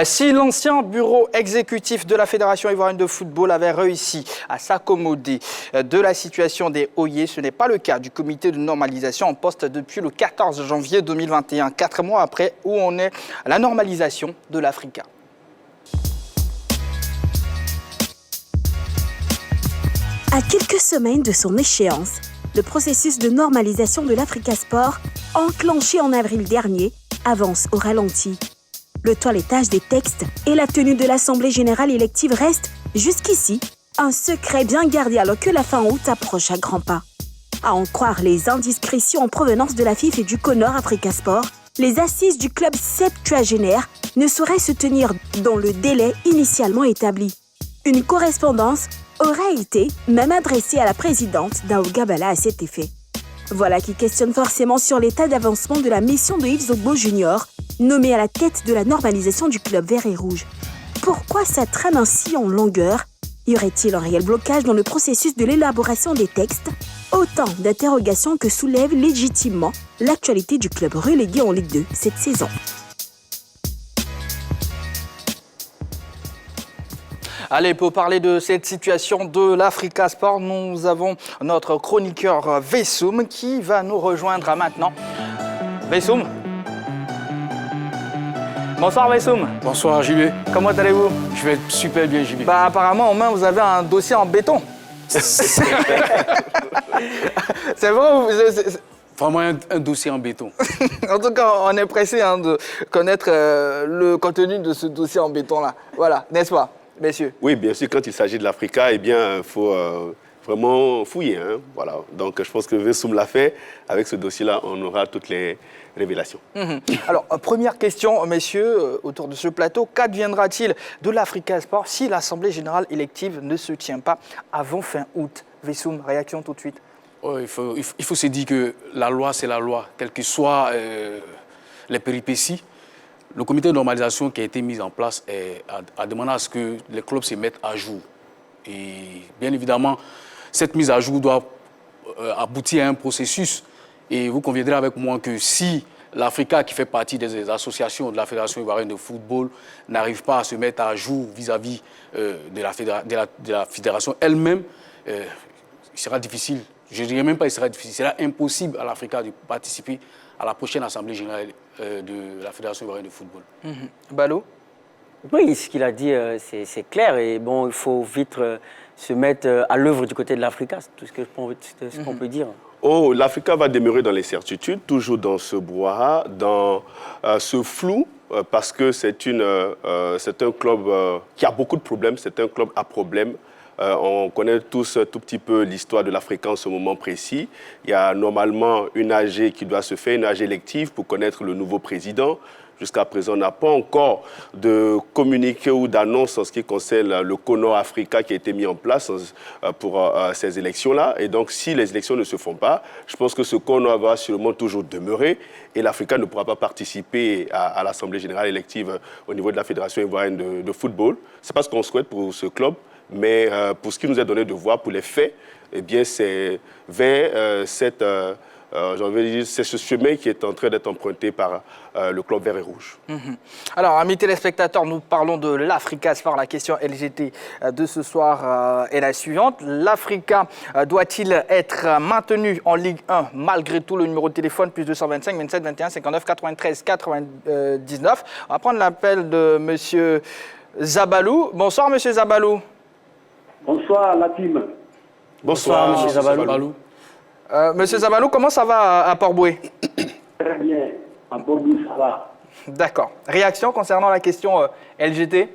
Si l'ancien bureau exécutif de la Fédération ivoirienne de football avait réussi à s'accommoder de la situation des Oyer, ce n'est pas le cas du comité de normalisation en poste depuis le 14 janvier 2021, 4 mois après où on est à la normalisation de l'Africa. À quelques semaines de son échéance, le processus de normalisation de l'Africa Sport, enclenché en avril dernier, avance au ralenti. Le toilettage des textes et la tenue de l'Assemblée générale élective restent, jusqu'ici, un secret bien gardé alors que la fin août approche à grands pas. À en croire les indiscrétions en provenance de la FIFA et du Conor Africa Sport, les assises du club septuagénaire ne sauraient se tenir dans le délai initialement établi. Une correspondance aurait été même adressée à la présidente Daouga Bala à cet effet. Voilà qui questionne forcément sur l'état d'avancement de la mission de Yves Zogbo Jr., nommé à la tête de la normalisation du club vert et rouge. Pourquoi ça traîne ainsi en longueur ? Y aurait-il un réel blocage dans le processus de l'élaboration des textes ? Autant d'interrogations que soulève légitimement l'actualité du club relégué en Ligue 2 cette saison. Allez, pour parler de cette situation de l'Africa Sport, nous avons notre chroniqueur Vessoum qui va nous rejoindre maintenant. Vessoum. Bonsoir Vessoum. Bonsoir Julie. Comment allez-vous? Je vais super bien Julie. Apparemment en main vous avez un dossier en béton. C'est vrai ou Vraiment un dossier en béton. En tout cas, on est pressé de connaître le contenu de ce dossier en béton-là. Voilà, n'est-ce pas, messieurs? Oui, bien sûr, quand il s'agit de l'Africa, eh bien, il faut vraiment fouiller. Voilà. Donc, je pense que Vessoum l'a fait. Avec ce dossier-là, on aura toutes les révélations. Alors, première question, messieurs, autour de ce plateau. Qu'adviendra-t-il de l'Africa Sport si l'Assemblée générale élective ne se tient pas avant fin août? Vessoum, réaction tout de suite. Oh, il faut se dire que la loi, c'est la loi. Quelles que soient les péripéties, le comité de normalisation qui a été mis en place a demandé à ce que les clubs se mettent à jour. Et bien évidemment, cette mise à jour doit aboutir à un processus. Et vous conviendrez avec moi que si l'Africa, qui fait partie des associations de la Fédération ivoirienne de football, n'arrive pas à se mettre à jour vis-à-vis de la fédération elle-même, il sera difficile. Je ne dirais même pas qu'il sera difficile. Il sera impossible à l'Africa de participer à la prochaine Assemblée générale de la Fédération ivoirienne de football. Balo? Oui, ce qu'il a dit, c'est clair. Et bon, il faut vite se mettre à l'œuvre du côté de l'Africa. C'est tout ce qu'on peut dire. Oh, l'Africa va demeurer dans les certitudes, toujours dans ce brouhaha, dans ce flou, parce que c'est un club qui a beaucoup de problèmes, c'est un club à problème. On connaît tous un tout petit peu l'histoire de l'Africa en ce moment précis. Il y a normalement une AG qui doit se faire, une AG élective pour connaître le nouveau président. Jusqu'à présent, on n'a pas encore de communiqué ou d'annonce en ce qui concerne le Conor Africa qui a été mis en place pour ces élections-là. Et donc, si les élections ne se font pas, je pense que ce Conor va sûrement toujours demeurer et l'Africa ne pourra pas participer à l'Assemblée générale élective au niveau de la Fédération ivoirienne de football. Ce n'est pas ce qu'on souhaite pour ce club. Mais pour ce qui nous est donné de voir, pour les faits, eh bien, c'est vers c'est ce chemin qui est en train d'être emprunté par le club vert et rouge. Alors, amis téléspectateurs, nous parlons de l'Africa Sport. La question LGT de ce soir est la suivante. L'Africa doit-il être maintenu en Ligue 1 malgré tout? Le numéro de téléphone, plus 225 27 21 59 93 99. On va prendre l'appel de M. Zabalou. Bonsoir, M. Zabalou. Bonsoir, la team. Bonsoir, M. Zabalou. Monsieur Zabalou, comment ça va à Port-Boué? Très bien, à Port-Boué, ça va. D'accord. Réaction concernant la question LGT?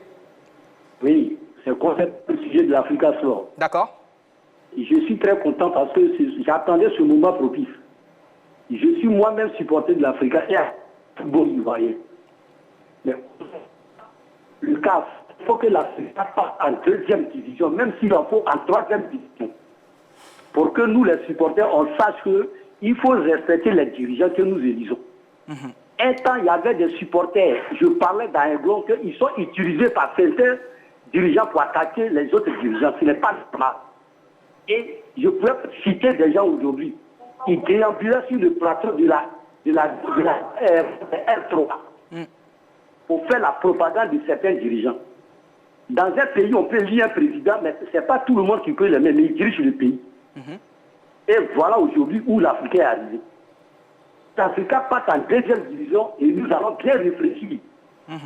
Oui, c'est concernant le sujet de l'Africa Sport. D'accord. Je suis très content parce que j'attendais ce moment propice. Je suis moi-même supporter de l'Africa et un football ivoirien. Mais le CAF, il faut que l'Africa passe en deuxième division, même s'il en faut en troisième division. Pour que nous, les supporters, on sache qu'il faut respecter les dirigeants que nous élisons. Un temps, il y avait des supporters, je parlais dans un groupe, qu'ils sont utilisés par certains dirigeants pour attaquer les autres dirigeants. Ce n'est pas normal. Et je pourrais citer des gens aujourd'hui. Ils déambulaient sur le plateau de la R3. pour faire la propagande de certains dirigeants. Dans un pays, on peut lire un président, mais ce n'est pas tout le monde qui peut le mettre, mais il dirige le pays. Et voilà aujourd'hui où l'Afrique est arrivée. L'Afrique passe en deuxième division et nous allons bien réfléchir.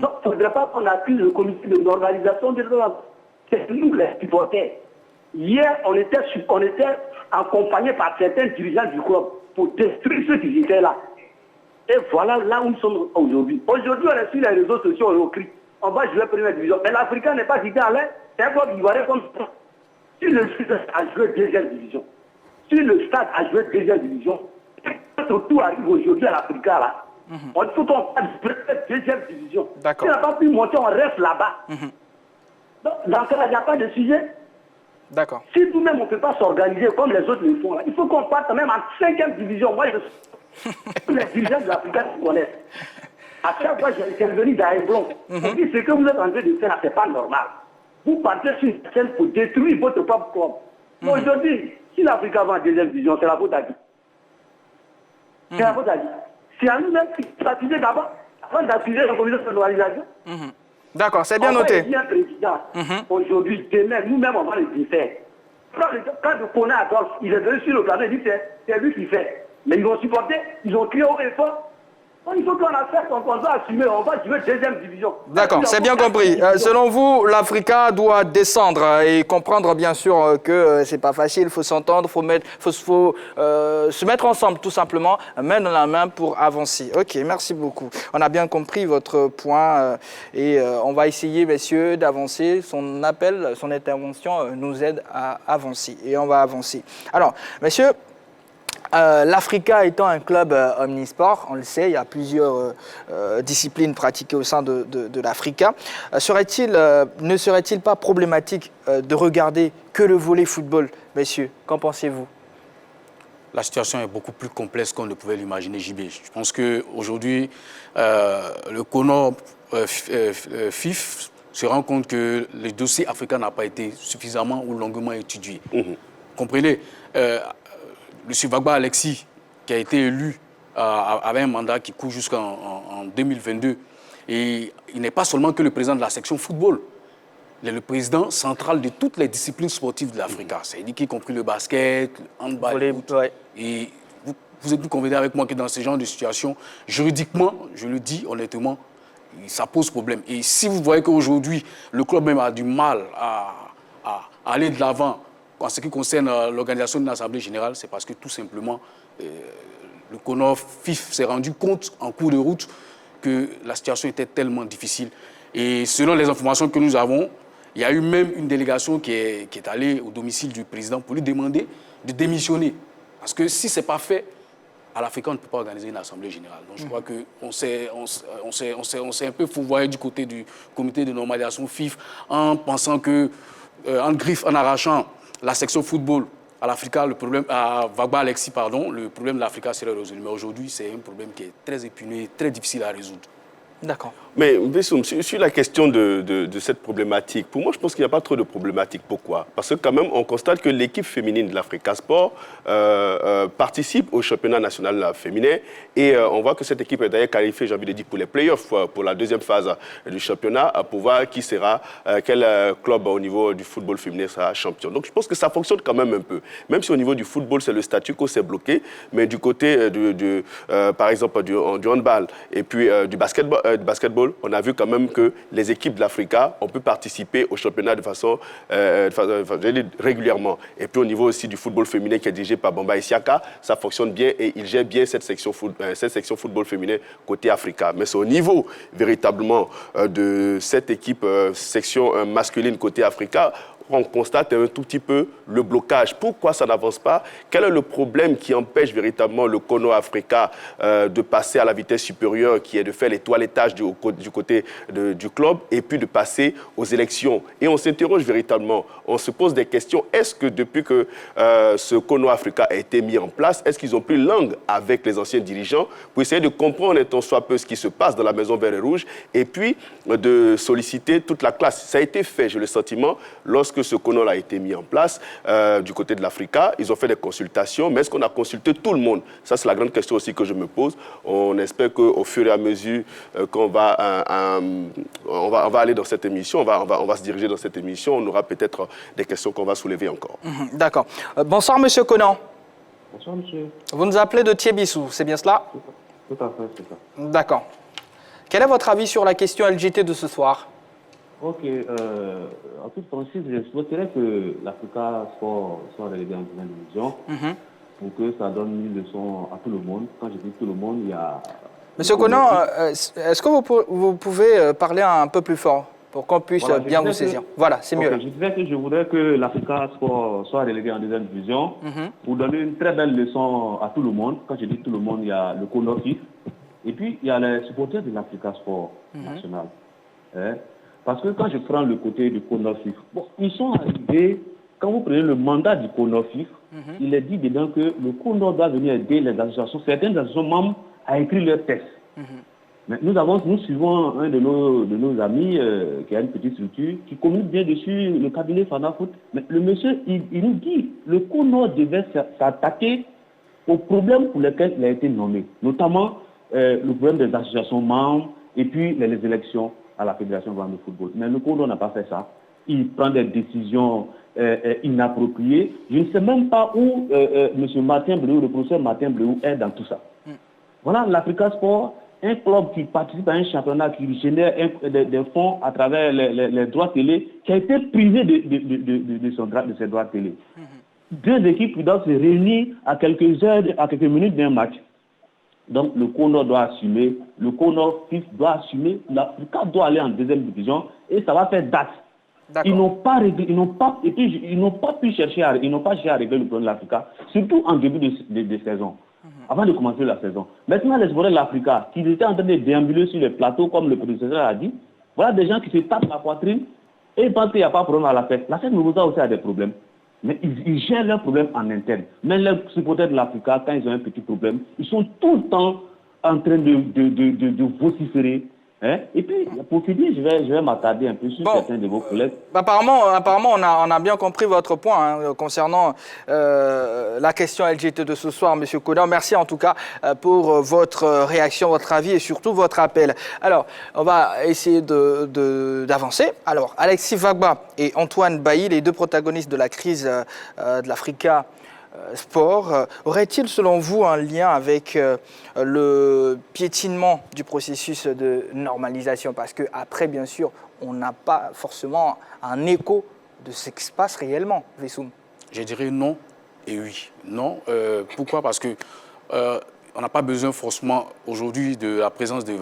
Donc, il ne faudrait pas qu'on accuse le comité de normalisation de l'Europe. C'est nous les supporters. Hier, on était accompagnés par certains dirigeants du club pour détruire ceux qui étaient là. Et voilà là où nous sommes aujourd'hui. Aujourd'hui, on est sur les réseaux sociaux, on crie. On va jouer première division. Mais l'Africain n'est pas quitté à l'air. C'est un club ivoirien comme ça. Si le stade a joué deuxième division, si le stade a joué deuxième division, notre tour arrive aujourd'hui à l'Africa là. On faut qu'on fasse deuxième division. Si on n'a pas pu monter, on reste là-bas. Donc, dans ce cas, il n'y a pas de sujet. D'accord. Si nous-mêmes, on ne peut pas s'organiser comme les autres le font, là, il faut qu'on parte quand même en 5e division. Moi, les dirigeants de l'Afrique se connaissent. À chaque fois, j'ai venu d'Aïblon. On dit ce que vous êtes en train de faire là, ce n'est pas normal. Vous partez sur une scène pour détruire votre propre club. Aujourd'hui, si l'Afrique va en deuxième division, c'est la faute à qui? C'est la faute à qui? C'est à nous-mêmes qui s'accuser d'abord, avant d'accuser la communauté de normalisation. D'accord, c'est bien noté. On va un président. Aujourd'hui, demain, nous-mêmes, on va le défaire. Quand le connaît à Golf, il est venu sur le plateau, il dit c'est lui qui fait. Mais ils vont supporter, ils ont crié au effort. Il faut qu'on a fait, on va assumer, on va jouer deuxième division. D'accord, c'est bien compris. Selon vous, l'Africa doit descendre et comprendre bien sûr que c'est pas facile, il faut s'entendre, faut se mettre ensemble tout simplement, main dans la main pour avancer. Ok, merci beaucoup. On a bien compris votre point et on va essayer, messieurs, d'avancer. Son appel, son intervention nous aide à avancer et on va avancer. Alors, messieurs, l'Africa étant un club omnisport, on le sait, il y a plusieurs disciplines pratiquées au sein de l'Africa. Ne serait-il pas problématique de regarder que le volley football, messieurs? Qu'en pensez-vous? La situation est beaucoup plus complexe qu'on ne pouvait l'imaginer, JB. Je pense qu'aujourd'hui, le CONOR FIF se rend compte que le dossier africain n'a pas été suffisamment ou longuement étudié. Comprenez, M. Vagba Alexis, qui a été élu avec un mandat qui court jusqu'en 2022, et il n'est pas seulement que le président de la section football, il est le président central de toutes les disciplines sportives de l'Africa, c'est-à-dire y compris le basket, le handball, le foot. Et vous êtes plus convenu avec moi que dans ce genre de situation, juridiquement, je le dis honnêtement, ça pose problème. Et si vous voyez qu'aujourd'hui, le club même a du mal à aller de l'avant, en ce qui concerne l'organisation d'une assemblée générale, c'est parce que tout simplement, le CONOR FIF s'est rendu compte en cours de route que la situation était tellement difficile. Et selon les informations que nous avons, il y a eu même une délégation qui est allée au domicile du président pour lui demander de démissionner. Parce que si ce n'est pas fait, à l'Afrique, on ne peut pas organiser une assemblée générale. Donc je crois qu'on s'est un peu fourvoyé du côté du comité de normalisation FIF en pensant que, en arrachant la section football à l'Africa, le problème, à Vagba Alexis, pardon, le problème de l'Africa serait résolu. Mais aujourd'hui, c'est un problème qui est très épineux, très difficile à résoudre. D'accord. Mais Bessoum, sur la question de cette problématique, pour moi, je pense qu'il n'y a pas trop de problématique. Pourquoi? Parce que quand même, on constate que l'équipe féminine de l'Africa Sport participe au championnat national féminin et on voit que cette équipe est d'ailleurs qualifiée, j'ai envie de dire, pour les playoffs, pour la deuxième phase du championnat, pour voir qui sera, quel club au niveau du football féminin sera champion. Donc je pense que ça fonctionne quand même un peu. Même si au niveau du football, c'est le statu quo, c'est bloqué, mais du côté, par exemple, du handball et puis du basketball, on a vu quand même que les équipes de l'Africa, on peut participer au championnat de façon régulièrement. Et puis au niveau aussi du football féminin qui est dirigé par Bamba Isiaka, ça fonctionne bien et il gère bien cette section football féminin côté Africa. Mais c'est au niveau véritablement de cette équipe section masculine côté Africa, on constate un tout petit peu le blocage. Pourquoi ça n'avance pas? Quel est le problème qui empêche véritablement le CONOR Africa de passer à la vitesse supérieure, qui est de faire les toilettages du côté du club et puis de passer aux élections? Et on s'interroge véritablement, on se pose des questions. Est-ce que depuis que ce CONOR Africa a été mis en place, est-ce qu'ils ont pris langue avec les anciens dirigeants pour essayer de comprendre un tant soit peu ce qui se passe dans la Maison Vert et Rouge et puis de solliciter toute la classe? Ça a été fait, j'ai le sentiment, lorsque lorsque ce CONOL a été mis en place du côté de l'Africa, ils ont fait des consultations, mais est-ce qu'on a consulté tout le monde? Ça, c'est la grande question aussi que je me pose. On espère qu'au fur et à mesure qu'on va, on va aller dans cette émission, on va se diriger dans cette émission, on aura peut-être des questions qu'on va soulever encore. D'accord. Bonsoir, monsieur Conan. Bonsoir, monsieur. Vous nous appelez de Thiébissou, c'est bien cela? Tout à fait, c'est ça. D'accord. Quel est votre avis sur la question LGT de ce soir? Ok, en toute franchise, je souhaiterais que l'Africa soit relégué en deuxième division pour que ça donne une leçon à tout le monde. Quand je dis tout le monde, il y a... Monsieur Conan, est-ce que vous pouvez parler un peu plus fort pour qu'on puisse bien vous saisir? Voilà, c'est mieux. Je disais que je voudrais que l'Africa soit relégué en deuxième division pour donner une très belle leçon à tout le monde. Quand je dis tout le monde, il y a le CONOFIF et puis il y a les supporters de l'Africa Sport National. Parce que quand je prends le côté du CONOFIF, bon, ils sont arrivés, quand vous prenez le mandat du CONOFIF, il est dit dedans que le CONOFIF doit venir aider les associations, certaines associations membres à écrire leurs textes. Mais nous suivons un de nos amis qui a une petite structure, qui communique bien dessus le cabinet Fanafoot. Mais le monsieur, il nous dit que le CONOFIF devait s'attaquer aux problèmes pour lesquels il a été nommé, notamment le problème des associations membres et puis les élections à la Fédération de football. Mais le CONOFIF n'a pas fait ça. Il prend des décisions inappropriées. Je ne sais même pas où M. Martin Bleu, le professeur Martin Bleu, est dans tout ça. Voilà, l'Africa Sport, un club qui participe à un championnat qui génère des fonds à travers les droits télé, qui a été privé de ses droits télé. Deux équipes qui doivent se réunir à quelques heures, à quelques minutes d'un match. Donc le CONOFIF doit assumer, le CONOFIF doit assumer, l'Africa doit aller en deuxième division et ça va faire date. Ils n'ont pas réglé, ils n'ont pas pu chercher à régler le problème de l'Africa, surtout en début de saison, avant de commencer la saison. Maintenant, les joueurs de l'Africa, qui étaient en train de déambuler sur les plateaux, comme le professeur a dit, voilà des gens qui se tapent la poitrine et ils pensent qu'il n'y a pas de problème à la fête. La fête Mourouza aussi a des problèmes. Mais ils gèrent leurs problèmes en interne. Mais les supporters de l'Africa, quand ils ont un petit problème, ils sont tout le temps en train de vociférer. Et puis, pour finir, je vais m'attarder un peu sur certains de vos collègues. Apparemment, on a bien compris votre point concernant la question LGT de ce soir, M. Conan. Merci en tout cas pour votre réaction, votre avis et surtout votre appel. Alors, on va essayer d'avancer. Alors, Alexis Vagba et Antoine Bailly, les deux protagonistes de la crise de l'Africa Sport, aurait-il selon vous un lien avec le piétinement du processus de normalisation? Parce qu'après, bien sûr, on n'a pas forcément un écho de ce qui se passe réellement, Vessoum. Je dirais non et oui. Non, pourquoi? Parce que on n'a pas besoin forcément aujourd'hui de la présence de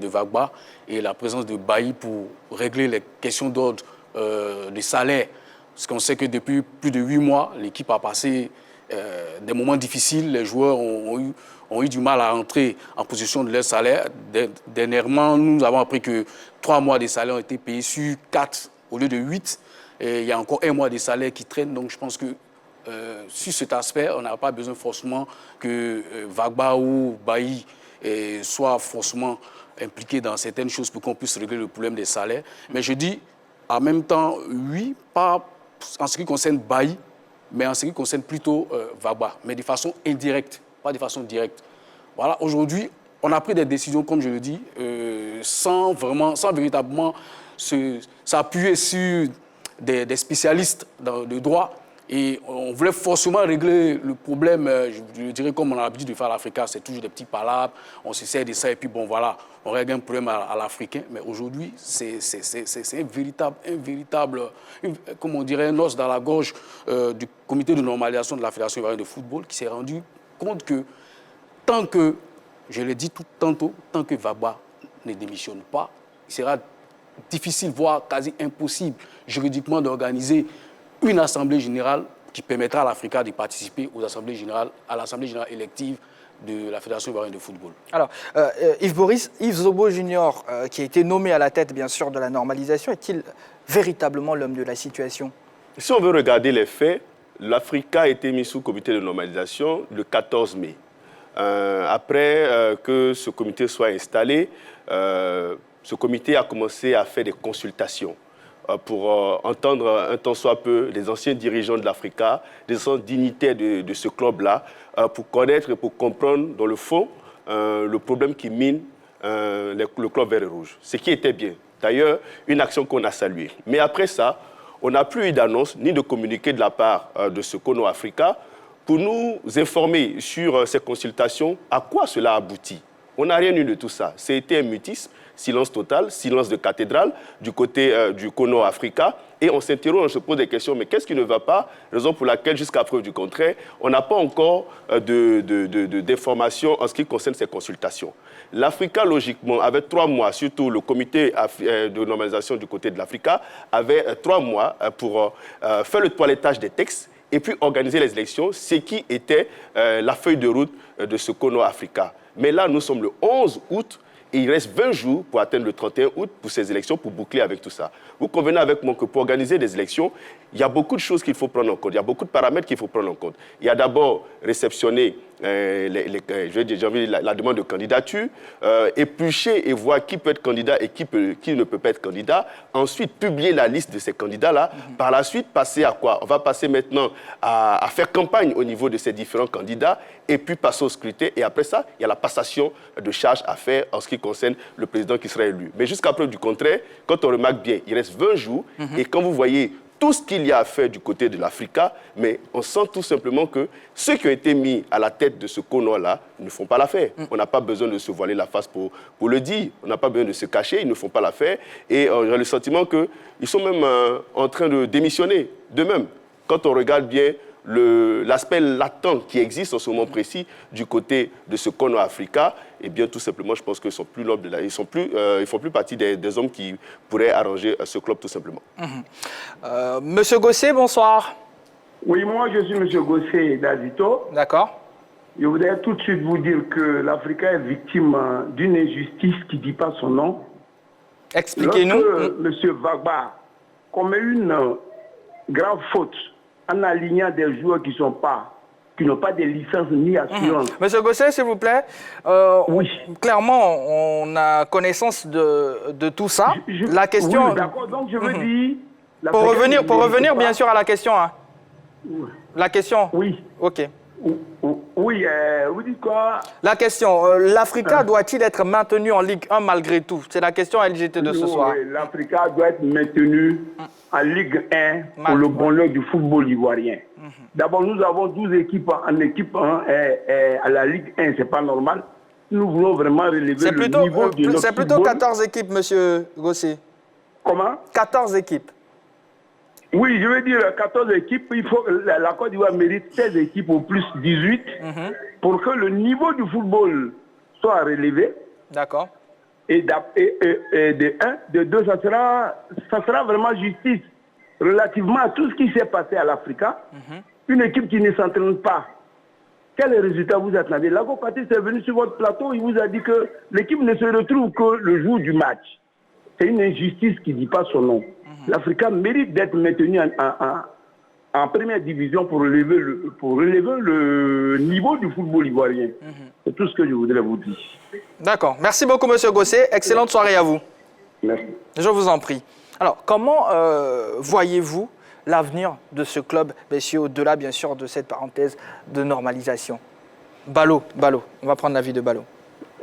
Vagba et la présence de Bailly pour régler les questions d'ordre des salaires. Parce qu'on sait que depuis plus de 8 mois, l'équipe a passé des moments difficiles. Les joueurs ont eu du mal à entrer en possession de leur salaire. Dernièrement, nous avons appris que 3 mois de salaire ont été payés sur 4 au lieu de 8. Et il y a encore 1 mois de salaire qui traîne. Donc je pense que sur cet aspect, on n'a pas besoin forcément que Vagba ou Bailly soient forcément impliqués dans certaines choses pour qu'on puisse régler le problème des salaires. Mais je dis en même temps, oui, pas en ce qui concerne Bailly, mais en ce qui concerne plutôt Vagba, mais de façon indirecte, pas de façon directe. Voilà, aujourd'hui, on a pris des décisions, comme je le dis, sans véritablement s'appuyer sur des spécialistes de droit. Et on voulait forcément régler le problème, je dirais comme on a l'habitude de faire à l'Africa, c'est toujours des petits palabres, on se sert de ça et puis bon voilà, on règle un problème à l'Africain. Mais aujourd'hui, c'est un véritable, comme on dirait, un os dans la gorge du comité de normalisation de la Fédération ivoirienne de football qui s'est rendu compte que tant que, je l'ai dit tout tantôt, tant que Vagba ne démissionne pas, il sera difficile, voire quasi impossible juridiquement d'organiser une assemblée générale qui permettra à l'Africa de participer à l'assemblée générale élective de la Fédération ivoirienne de football. Alors, Yves Zobo Junior, qui a été nommé à la tête, bien sûr, de la normalisation, est-il véritablement l'homme de la situation? Si on veut regarder les faits, l'Africa a été mis sous comité de normalisation le 14 mai. Après que ce comité soit installé, ce comité a commencé à faire des consultations. pour entendre un tant soit peu les anciens dirigeants de l'Africa, les anciens dignitaires de ce club-là, pour connaître et pour comprendre dans le fond le problème qui mine le club vert et rouge. Ce qui était bien. D'ailleurs, une action qu'on a saluée. Mais après ça, on n'a plus eu d'annonce ni de communiqué de la part de ce Kono Africa pour nous informer sur ces consultations, à quoi cela aboutit. On n'a rien eu de tout ça. C'était un mutisme, silence total, silence de cathédrale du côté du Kono Africa. Et on s'interroge, on se pose des questions, mais qu'est-ce qui ne va pas? Raison pour laquelle, jusqu'à preuve du contraire, on n'a pas encore d'informations en ce qui concerne ces consultations. L'Africa, logiquement, avait 3 mois, surtout le comité de normalisation du côté de l'Africa, avait 3 mois pour faire le toilettage des textes et puis organiser les élections, ce qui était la feuille de route de ce Kono Africa. Mais là, nous sommes le 11 août et il reste 20 jours pour atteindre le 31 août pour ces élections, pour boucler avec tout ça. Vous convenez avec moi que pour organiser des élections, il y a beaucoup de choses qu'il faut prendre en compte. Il y a beaucoup de paramètres qu'il faut prendre en compte. Il y a d'abord réceptionner la demande de candidature, éplucher et voir qui peut être candidat et qui ne peut pas être candidat. Ensuite, publier la liste de ces candidats-là. Par la suite, passer à quoi? On va passer maintenant à faire campagne au niveau de ces différents candidats et puis passer au scrutin. Et après ça, il y a la passation de charges à faire en ce qui concerne le président qui sera élu. Mais jusqu'à preuve du contraire, quand on remarque bien, il reste 20 jours et quand vous voyez tout ce qu'il y a à faire du côté de l'Africa, mais on sent tout simplement que ceux qui ont été mis à la tête de ce Kono-là ne font pas l'affaire. On n'a pas besoin de se voiler la face pour le dire. On n'a pas besoin de se cacher, ils ne font pas l'affaire. Et j'ai le sentiment qu'ils sont même en train de démissionner d'eux-mêmes. Quand on regarde bien l'aspect latent qui existe en ce moment précis du côté de ce Kono Africa, eh bien, tout simplement, je pense qu'ils sont plus nobles, ils font plus partie des hommes qui pourraient arranger ce club, tout simplement. Monsieur Gossé, bonsoir. Oui, moi, je suis Monsieur Gossé d'Azito. D'accord. Je voudrais tout de suite vous dire que l'Africa est victime d'une injustice qui ne dit pas son nom. Expliquez-nous. Monsieur Vagba commet une grave faute en alignant des joueurs qui n'ont pas de licence ni assurance. Monsieur Gossé, s'il vous plaît. Oui. Clairement, on a connaissance de tout ça. La question... Oui, d'accord. Donc, je veux dire... Pour revenir bien sûr à la question. Hein. La question. Oui. OK. Oui, vous dites quoi? La question, l'Africa doit-il être maintenu en Ligue 1 malgré tout? C'est la question LGT de ce soir. Oui, l'Africa doit être maintenu en Ligue 1 pour le bonheur du football ivoirien. D'abord, nous avons 12 équipes en équipe 1 à la Ligue 1, c'est pas normal. Nous voulons vraiment relever le niveau de notre C'est plutôt football. 14 équipes, monsieur Gossé. Comment? 14 équipes. Oui, je veux dire 14 équipes. Il faut la Côte d'Ivoire mérite 16 équipes au plus 18 pour que le niveau du football soit relevé. D'accord. Et de 1, de 2, ça sera vraiment justice relativement à tout ce qui s'est passé à l'Africa. Une équipe qui ne s'entraîne pas. Quel résultat vous attendez? Lago Patrice est venu sur votre plateau, il vous a dit que l'équipe ne se retrouve que le jour du match. C'est une injustice qui ne dit pas son nom. L'Africa mérite d'être maintenu en première division pour relever le niveau du football ivoirien. C'est tout ce que je voudrais vous dire. D'accord. Merci beaucoup, monsieur Gossé. Excellente soirée à vous. Merci. Je vous en prie. Alors, comment voyez-vous l'avenir de ce club, messieurs, au-delà, bien sûr, de cette parenthèse de normalisation? Ballot, on va prendre l'avis de Ballot.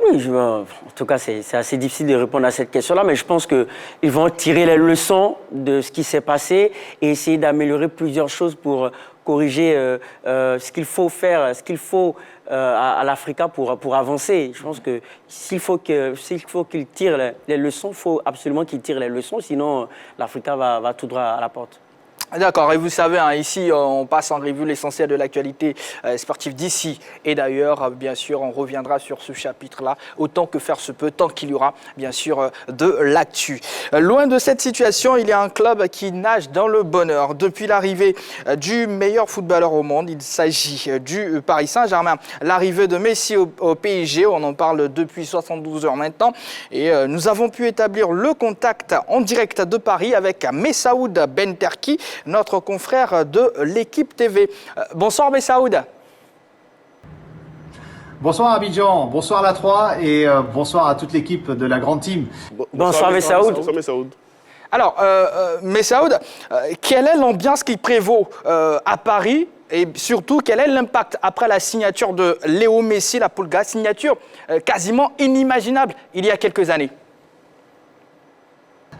Oui, en tout cas, c'est assez difficile de répondre à cette question-là, mais je pense qu'ils vont tirer les leçons de ce qui s'est passé et essayer d'améliorer plusieurs choses pour corriger ce qu'il faut faire, ce qu'il faut à l'Africa pour avancer. Je pense que s'il faut qu'ils tirent les leçons, il faut absolument qu'ils tirent les leçons, sinon l'Africa va tout droit à la porte. D'accord, et vous savez, hein, ici, on passe en revue l'essentiel de l'actualité sportive d'ici. Et d'ailleurs, bien sûr, on reviendra sur ce chapitre-là, autant que faire se peut, tant qu'il y aura, bien sûr, de l'actu. Loin de cette situation, il y a un club qui nage dans le bonheur. Depuis l'arrivée du meilleur footballeur au monde, il s'agit du Paris Saint-Germain. L'arrivée de Messi au PSG, on en parle depuis 72 heures maintenant. Et nous avons pu établir le contact en direct de Paris avec Messaoud Benterki, notre confrère de l'équipe TV. Bonsoir Messaoud. Bonsoir Abidjan, bonsoir la 3 et bonsoir à toute l'équipe de la grande team. Bonsoir Messaoud. Bonsoir Messaoud. Alors, Messaoud, quelle est l'ambiance qui prévaut à Paris et surtout, quel est l'impact après la signature de Léo Messi, la Pulga, signature quasiment inimaginable il y a quelques années?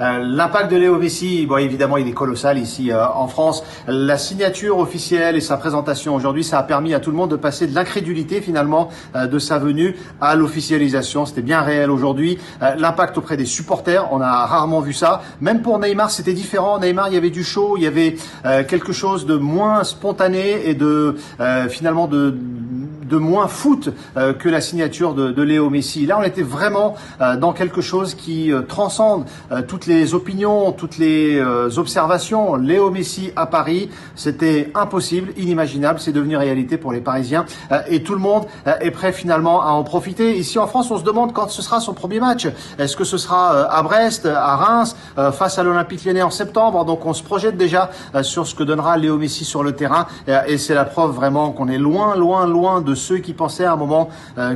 L'impact de Léo Messi, bon, évidemment, il est colossal ici en France. La signature officielle et sa présentation aujourd'hui, ça a permis à tout le monde de passer de l'incrédulité finalement de sa venue à l'officialisation. C'était bien réel aujourd'hui. L'impact auprès des supporters, on a rarement vu ça. Même pour Neymar, c'était différent. Neymar, il y avait du show, il y avait quelque chose de moins spontané et de finalement de moins foot que la signature de Léo Messi. Là, on était vraiment dans quelque chose qui transcende toutes les opinions, toutes les observations. Léo Messi à Paris, c'était impossible, inimaginable. C'est devenu réalité pour les Parisiens et tout le monde est prêt finalement à en profiter. Ici en France, on se demande quand ce sera son premier match. Est-ce que ce sera à Brest, à Reims, face à l'Olympique Lyonnais en septembre? Donc on se projette déjà sur ce que donnera Léo Messi sur le terrain et c'est la preuve vraiment qu'on est loin, loin, loin de ceux qui pensaient à un moment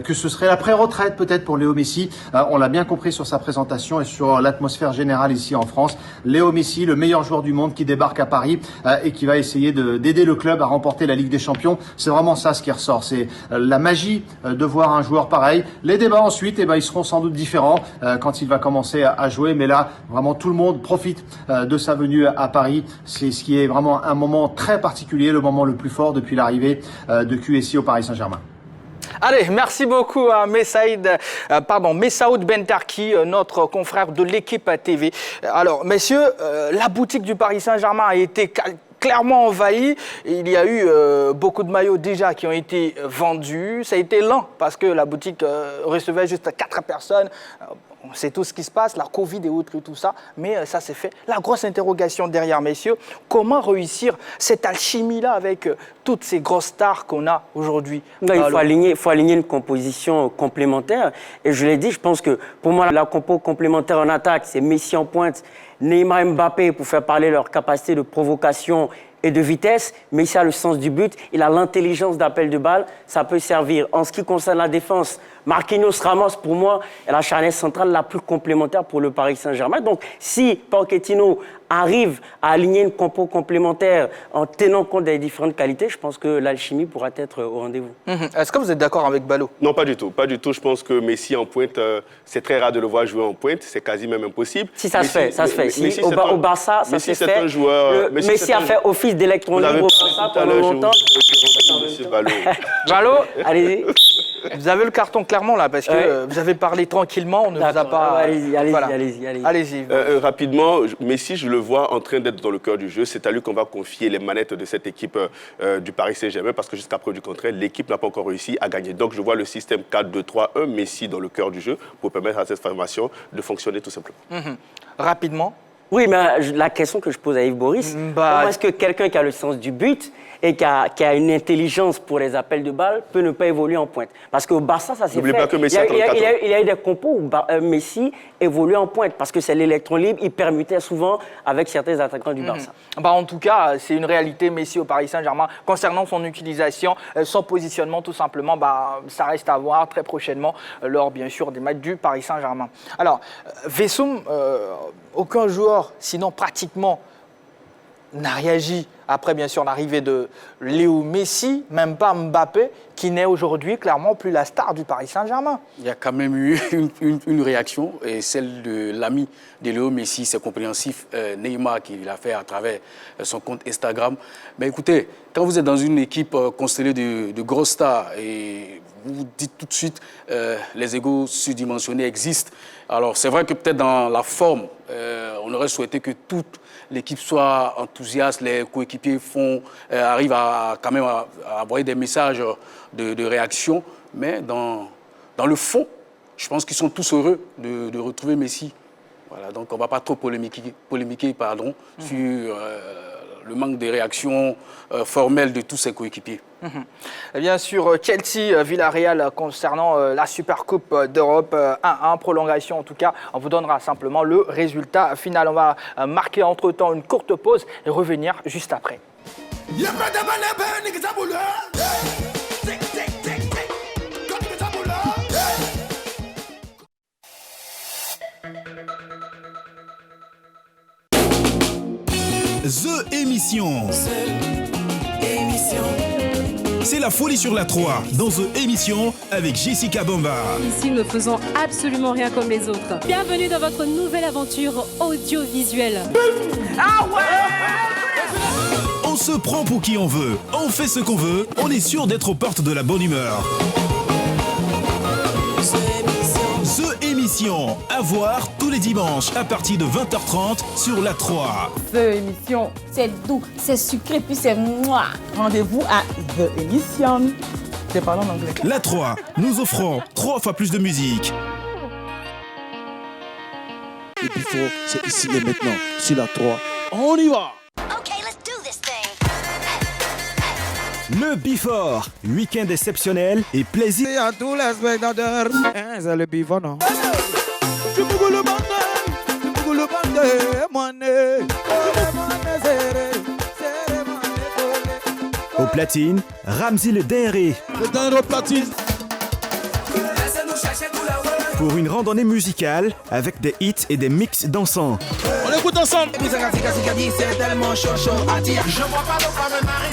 que ce serait la pré-retraite peut-être pour Léo Messi. On l'a bien compris sur sa présentation et sur l'atmosphère générale ici en France. Léo Messi, le meilleur joueur du monde qui débarque à Paris et qui va essayer d'aider le club à remporter la Ligue des Champions. C'est vraiment ça ce qui ressort. C'est la magie de voir un joueur pareil. Les débats ensuite, ils seront sans doute différents quand il va commencer à jouer. Mais là, vraiment tout le monde profite de sa venue à Paris. C'est ce qui est vraiment un moment très particulier, le moment le plus fort depuis l'arrivée de QSI au Paris Saint-Germain. Allez, merci beaucoup à Messaoud Bentarki, notre confrère de l'équipe TV. Alors, messieurs, la boutique du Paris Saint-Germain a été clairement envahie. Il y a eu beaucoup de maillots déjà qui ont été vendus. Ça a été lent parce que la boutique recevait juste 4 personnes. On sait tout ce qui se passe, la Covid et autres et tout ça, mais ça s'est fait. La grosse interrogation derrière, messieurs, comment réussir cette alchimie-là avec toutes ces grosses stars qu'on a aujourd'hui? Il faut aligner une composition complémentaire. Et je l'ai dit, je pense que pour moi, la compo complémentaire en attaque, c'est Messi en pointe, Neymar, Mbappé pour faire parler leur capacité de provocation et de vitesse. Messi a le sens du but, il a l'intelligence d'appel de balle, ça peut servir. En ce qui concerne la défense, Marquinhos, Ramos, pour moi, est la charnière centrale la plus complémentaire pour le Paris Saint-Germain. Donc, si Pochettino arrive à aligner une compo complémentaire en tenant compte des différentes qualités, je pense que l'alchimie pourra être au rendez-vous. Est-ce que vous êtes d'accord avec Ballot? Non, pas du tout. Pas du tout. Je pense que Messi en pointe, c'est très rare de le voir jouer en pointe. C'est quasi même impossible. Si, ça se fait. Ça se fait. Au Barça, ça se fait. Messi a fait office d'électron libre au Barça pendant longtemps. Ballot, allez-y. Vous avez le carton clairement là, parce que vous avez parlé tranquillement, on ne vous a pas... Allez-y. Rapidement, Messi, je le vois en train d'être dans le cœur du jeu. C'est à lui qu'on va confier les manettes de cette équipe du Paris Saint-Germain, parce que jusqu'à preuve du contraire, l'équipe n'a pas encore réussi à gagner. Donc je vois le système 4-2-3-1, Messi dans le cœur du jeu, pour permettre à cette formation de fonctionner tout simplement. Rapidement. Oui, mais la question que je pose à Yves Boris, comment est-ce que quelqu'un qui a le sens du but et qui a une intelligence pour les appels de balles peut ne pas évoluer en pointe? Parce qu'au Barça, ça s'est fait. N'oubliez pas que Messi il y a eu des compos où Messi évoluait en pointe parce que c'est l'électron libre, il permutait souvent avec certains attaquants du Barça. En tout cas, c'est une réalité, Messi au Paris Saint-Germain. Concernant son utilisation, son positionnement, tout simplement, ça reste à voir très prochainement lors, bien sûr, des matchs du Paris Saint-Germain. Alors, Vessoum, aucun joueur, sinon pratiquement, n'a réagi après, bien sûr, l'arrivée de Léo Messi, même pas Mbappé, qui n'est aujourd'hui clairement plus la star du Paris Saint-Germain. Il y a quand même eu une réaction, et celle de l'ami de Léo Messi, c'est compréhensif, Neymar, qui l'a fait à travers son compte Instagram. Mais écoutez, quand vous êtes dans une équipe constellée de grosses stars, et vous dites tout de suite les égos surdimensionnés existent. Alors c'est vrai que peut-être dans la forme, on aurait souhaité que toute l'équipe soit enthousiaste, les coéquipiers arrivent quand même à envoyer des messages de réaction, mais dans le fond, je pense qu'ils sont tous heureux de retrouver Messi. Voilà, donc on ne va pas trop polémiquer sur le manque de réactions formelles de tous ses coéquipiers. Bien sûr, Chelsea-Villarreal concernant la Supercoupe d'Europe 1-1, prolongation en tout cas. On vous donnera simplement le résultat final. On va marquer entre-temps une courte pause et revenir juste après. The Émission. C'est la folie sur la 3 dans The Émission avec Jessica Bomba. Ici, nous ne faisons absolument rien comme les autres. Bienvenue dans votre nouvelle aventure audiovisuelle. Ah ouais! On se prend pour qui on veut, on fait ce qu'on veut, on est sûr d'être aux portes de la bonne humeur. The Émission, à voir tous les dimanches à partir de 20h30 sur la 3. The Émission, c'est doux, c'est sucré, puis c'est moi. Rendez-vous à The Émission. C'est parlant en anglais. La 3, nous offrons 3 fois plus de musique. Et puis c'est ici et maintenant, sur la 3. On y va! Le Before, week-end exceptionnel et plaisir. Et à tous les spectateurs, c'est le Before, non? Au platine, Ramzi le Denré. Le Denré platine. Pour une randonnée musicale avec des hits et des mix dansants. On écoute ensemble. Je vois pas le mari.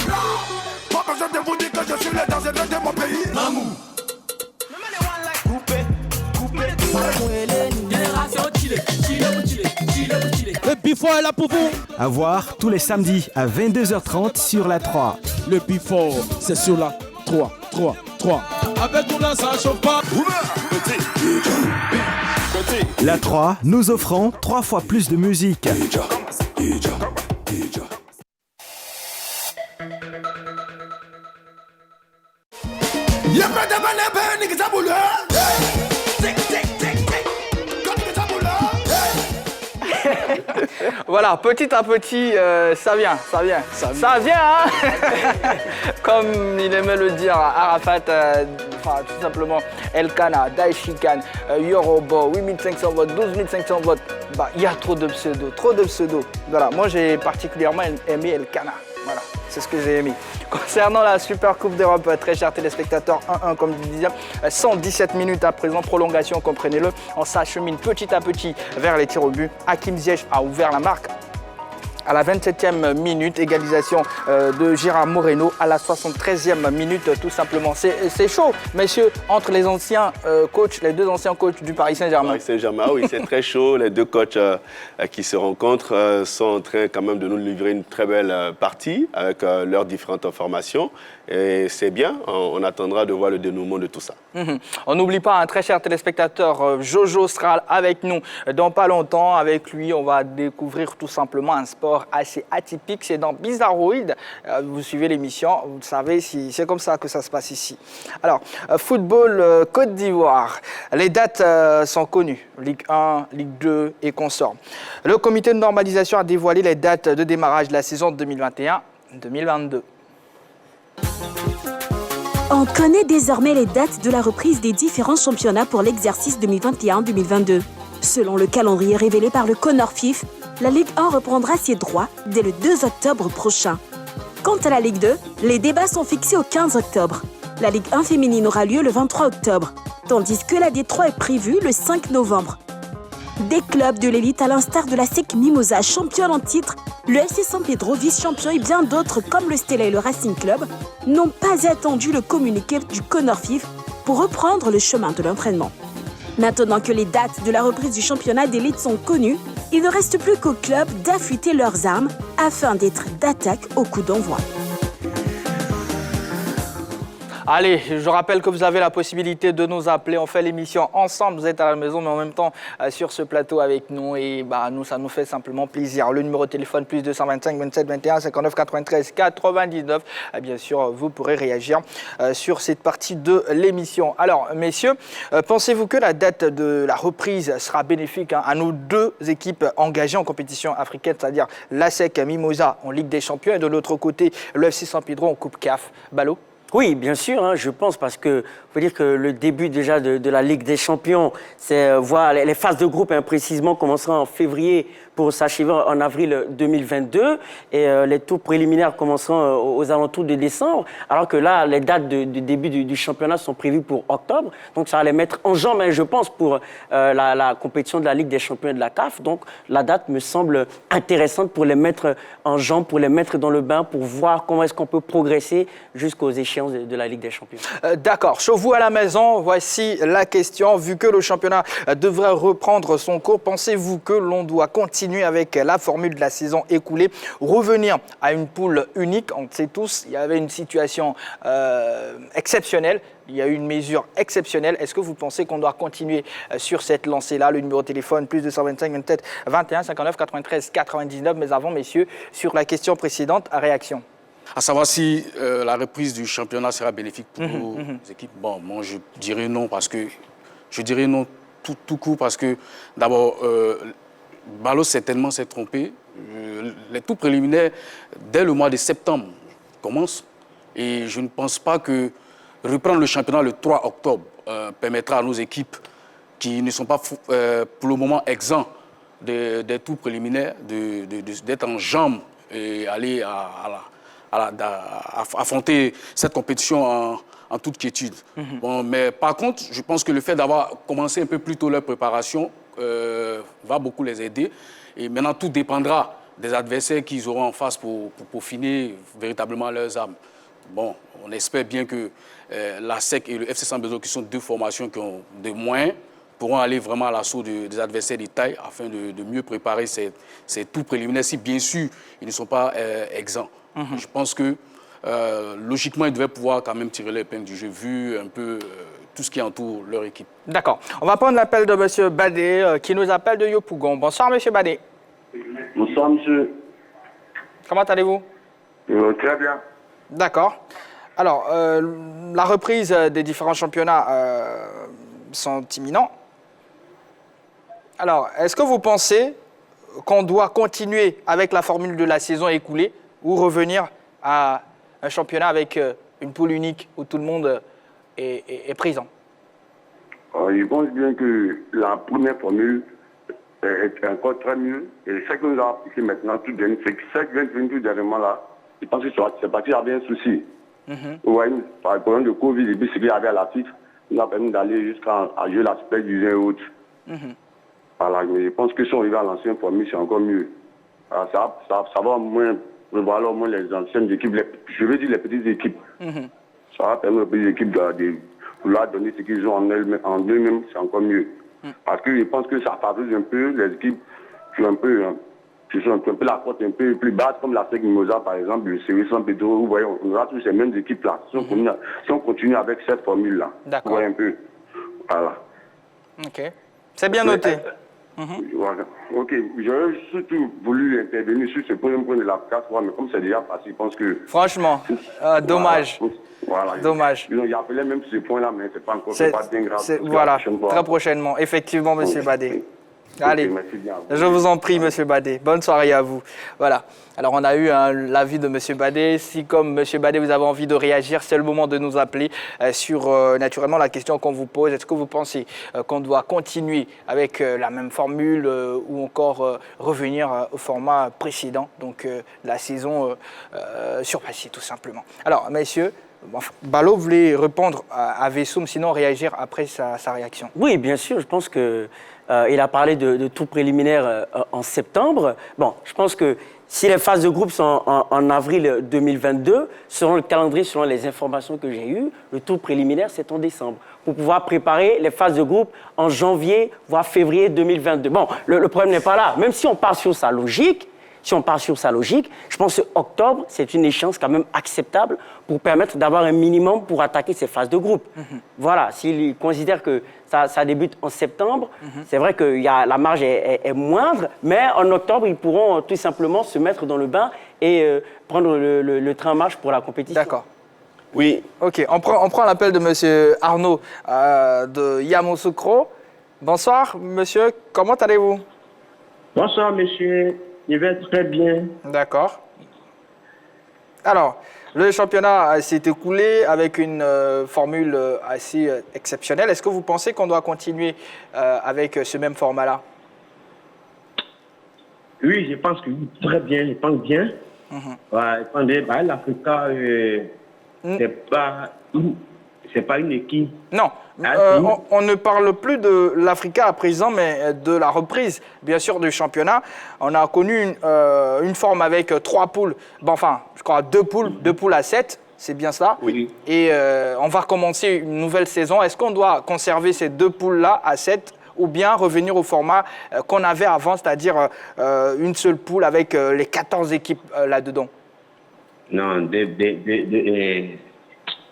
Je vous dis que je suis le danger de mon pays. Mamou. Le Before est là pour vous. À voir tous les samedis à 22h30 sur la 3. Le Before, c'est sur la 3. Avec nous là, ça chauffe pas. La 3, nous offrons 3 fois plus de musique. Voilà, petit à petit, ça vient, hein. Comme il aimait le dire Arafat, tout simplement Elkana, Daishikan, Yoruba, 8500 votes, 12500 votes. Bah, il y a trop de pseudos. Voilà, moi j'ai particulièrement aimé Elkana. Voilà, c'est ce que j'ai aimé. Concernant la Super Coupe d'Europe, très chers téléspectateurs, 1-1 comme je disais, 117 minutes à présent, prolongation, comprenez-le. On s'achemine petit à petit vers les tirs au but. Hakim Ziyech a ouvert la marque à la 27e minute, égalisation de Gérard Moreno à la 73e minute, tout simplement. C'est chaud, messieurs, entre les anciens coachs, les deux anciens coachs du Paris Saint-Germain. Paris Saint-Germain, oui, c'est très chaud. Les deux coachs qui se rencontrent sont en train quand même de nous livrer une très belle partie avec leurs différentes formations. Et c'est bien, on attendra de voir le dénouement de tout ça. On n'oublie pas, un très cher téléspectateur, Jojo sera avec nous dans pas longtemps. Avec lui, on va découvrir tout simplement un sport assez atypique. C'est dans Bizarroïde. Vous suivez l'émission, vous savez, c'est comme ça que ça se passe ici. Alors, football Côte d'Ivoire. Les dates sont connues. Ligue 1, Ligue 2 et consorts. Le comité de normalisation a dévoilé les dates de démarrage de la saison 2021-2022. On connaît désormais les dates de la reprise des différents championnats pour l'exercice 2021-2022. Selon le calendrier révélé par le CONORFIF, la Ligue 1 reprendra ses droits dès le 2 octobre prochain. Quant à la Ligue 2, les débats sont fixés au 15 octobre. La Ligue 1 féminine aura lieu le 23 octobre, tandis que la D3 est prévue le 5 novembre. Des clubs de l'élite à l'instar de la SEC Mimosa, championne en titre, le FC San Pedro, vice-champion et bien d'autres comme le Stella et le Racing Club n'ont pas attendu le communiqué du CONORFIF pour reprendre le chemin de l'entraînement. Maintenant que les dates de la reprise du championnat d'élite sont connues, il ne reste plus qu'aux clubs d'affûter leurs armes afin d'être d'attaque au coup d'envoi. Allez, je rappelle que vous avez la possibilité de nous appeler. On fait l'émission ensemble. Vous êtes à la maison, mais en même temps sur ce plateau avec nous. Et nous, ça nous fait simplement plaisir. Le numéro de téléphone, plus 225 27 21 59 93 99. Bien sûr, vous pourrez réagir sur cette partie de l'émission. Alors, messieurs, pensez-vous que la date de la reprise sera bénéfique à nos deux équipes engagées en compétition africaine, c'est-à-dire l'ASEC Mimosa en Ligue des Champions et de l'autre côté, le FC San Pedro en Coupe CAF? Ballot? Oui, bien sûr, hein, je pense, parce que faut dire que le début déjà de la Ligue des Champions, c'est voir les phases de groupe précisément commenceront en février pour s'achever en avril 2022 et les tours préliminaires commenceront aux alentours de décembre, alors que là, les dates du début du championnat sont prévues pour octobre, donc ça va les mettre en jambes, je pense, pour la compétition de la Ligue des Champions et de la CAF, donc la date me semble intéressante pour les mettre en jambes, pour les mettre dans le bain, pour voir comment est-ce qu'on peut progresser jusqu'aux échéances de la Ligue des Champions. D'accord. Chez vous à la maison, voici la question. Vu que le championnat devrait reprendre son cours, pensez-vous que l'on doit continuer avec la formule de la saison écoulée, revenir à une poule unique? On le sait tous, il y avait une situation exceptionnelle. Il y a eu une mesure exceptionnelle. Est-ce que vous pensez qu'on doit continuer sur cette lancée-là? Le numéro de téléphone, plus 225 27 21 59 93 99. Mais avant, messieurs, sur la question précédente, réaction. À savoir si la reprise du championnat sera bénéfique pour nos équipes. Bon, moi, je dirais non, parce que je dirais non tout court, parce que d'abord, Balo certainement s'est trompé. Les tours préliminaires, dès le mois de septembre, commencent. Et je ne pense pas que reprendre le championnat le 3 octobre permettra à nos équipes qui ne sont pas pour le moment exempts des tours préliminaires d'être en jambes et aller affronter cette compétition en toute quiétude. Bon, mais par contre, je pense que le fait d'avoir commencé un peu plus tôt leur préparation va beaucoup les aider. Et maintenant, tout dépendra des adversaires qu'ils auront en face pour peaufiner véritablement leurs armes. Bon, on espère bien que la SEC et le FC Sambezo, qui sont deux formations qui ont des moyens, pourront aller vraiment à l'assaut des adversaires de taille afin de mieux préparer ces tours préliminaires, si bien sûr ils ne sont pas exempts. Je pense que logiquement, ils devaient pouvoir quand même tirer l'épingle du jeu, vu un peu tout ce qui entoure leur équipe. D'accord. On va prendre l'appel de M. Badé, qui nous appelle de Yopougon. Bonsoir, M. Badé. Bonsoir, monsieur. Comment allez-vous? Très bien. D'accord. Alors, la reprise des différents championnats sont imminents. Alors, est-ce que vous pensez qu'on doit continuer avec la formule de la saison écoulée ou revenir à un championnat avec une poule unique où tout le monde est présent? Je pense bien que la première formule est encore très mieux. Et ce que nous avons appliqué maintenant, c'est que ce qui vient de venir tout dernièrement là, je pense que c'est parce qu'il y avait un souci. Vous voyez, par le problème de Covid, et puis ce qu'il y avait à la FIFA, nous a permis d'aller jusqu'à jouer la Super Division et autres. Voilà, mais je pense que si on arrive à lancer une formule, c'est encore mieux. Alors, ça va au moins prévoir au moins les anciennes équipes, je veux dire les petites équipes. Ça va permettre aux petites équipes de vouloir donner ce qu'ils ont en eux-mêmes, c'est encore mieux. Parce que je pense que ça favorise un peu les équipes qui sont un peu la cote un peu plus basse, comme la SEC Mimosa par exemple, le Série San Pedro. Vous voyez, on aura tous ces mêmes équipes-là. Si on continue avec cette formule-là, vous voyez un peu. Voilà. Ok. C'est bien noté. Voilà. Ok. J'aurais surtout voulu intervenir sur ce point de la CAF, mais comme c'est déjà passé, je pense que... Franchement, dommage. Voilà. Dommage. Il appelait même ce point-là, mais c'est pas encore pas bien grave. Voilà, très prochainement. Effectivement, M. Badé. Allez, je vous en prie, M. Badé. Bonne soirée à vous. Voilà. Alors, on a eu l'avis de M. Badé. Si, comme M. Badé, vous avez envie de réagir, c'est le moment de nous appeler sur, naturellement, la question qu'on vous pose. Est-ce que vous pensez qu'on doit continuer avec la même formule ou encore revenir au format précédent, donc la saison surpassée, tout simplement? Alors, messieurs, Balo voulait répondre à Vessoum, sinon réagir après sa réaction. Oui, bien sûr. Je pense que il a parlé de tour préliminaire en septembre. Bon, je pense que si les phases de groupe sont en avril 2022, selon le calendrier, selon les informations que j'ai eues, le tour préliminaire, c'est en décembre, pour pouvoir préparer les phases de groupe en janvier, voire février 2022. Bon, le problème n'est pas là. Même si on part sur sa logique, je pense que octobre, c'est une échéance quand même acceptable pour permettre d'avoir un minimum pour attaquer ces phases de groupe. Voilà, s'ils considèrent que ça débute en septembre, c'est vrai que la marge est moindre, mais en octobre, ils pourront tout simplement se mettre dans le bain et prendre le train en marche pour la compétition. D'accord. Oui. Ok, on prend l'appel de M. Arnaud de Yamoussoukro. Bonsoir, monsieur, comment allez-vous? Bonsoir, monsieur. Je vais très bien. D'accord. Alors, Le championnat s'est écoulé avec une formule assez exceptionnelle. Est-ce que vous pensez qu'on doit continuer avec ce même format-là? Oui, je pense que oui, très bien, je pense bien. Attendez, l'Africa, c'est pas une équipe. Non, on ne parle plus de l'Africa à présent, mais de la reprise, bien sûr, du championnat. On a connu une forme avec 3 poules, bon, enfin, je crois 2 poules à 7, c'est bien ça. Oui. Et on va commencer une nouvelle saison. Est-ce qu'on doit conserver ces 2 poules-là à 7 ou bien revenir au format qu'on avait avant, c'est-à-dire une seule poule avec les 14 équipes là-dedans? Non,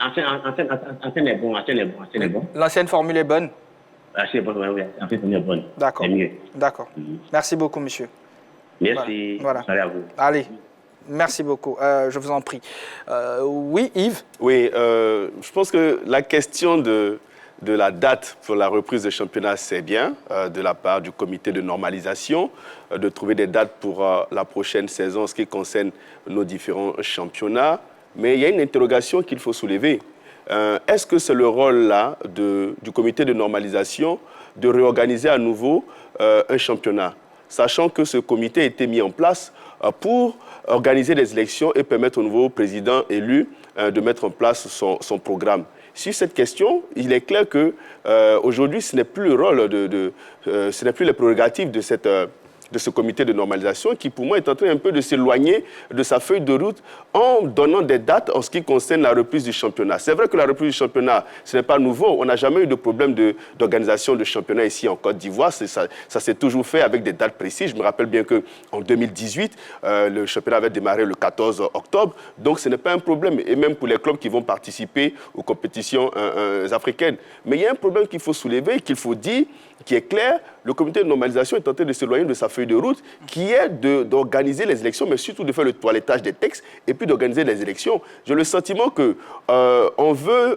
ancienne est bon. L'ancienne formule est bonne? L'ancienne est bonne, oui, l'ancienne formule est bonne. D'accord. C'est mieux. D'accord. Merci beaucoup, monsieur. Merci. Voilà. Allez à vous. Allez. Merci beaucoup, je vous en prie. Oui, Yves? Oui, je pense que la question de la date pour la reprise du championnat, c'est bien, de la part du comité de normalisation, de trouver des dates pour la prochaine saison en ce qui concerne nos différents championnats. Mais il y a une interrogation qu'il faut soulever. Est-ce que c'est le rôle là du comité de normalisation de réorganiser à nouveau un championnat, sachant que ce comité a été mis en place pour organiser des élections et permettre au nouveau président élu de mettre en place son programme? Sur cette question, il est clair que aujourd'hui, ce n'est plus le rôle ce n'est plus les prérogatives de ce comité de normalisation qui, pour moi, est en train un peu de s'éloigner de sa feuille de route en donnant des dates en ce qui concerne la reprise du championnat. C'est vrai que la reprise du championnat, ce n'est pas nouveau. On n'a jamais eu de problème d'organisation de championnat ici en Côte d'Ivoire. Ça s'est toujours fait avec des dates précises. Je me rappelle bien qu'en 2018, le championnat avait démarré le 14 octobre. Donc, ce n'est pas un problème. Et même pour les clubs qui vont participer aux compétitions africaines. Mais il y a un problème qu'il faut soulever, qu'il faut dire, qui est clair. Le comité de normalisation est en train de s'éloigner de sa feuille de route, qui est d'organiser les élections, mais surtout de faire le toilettage des textes et puis d'organiser les élections. J'ai le sentiment qu'on veut,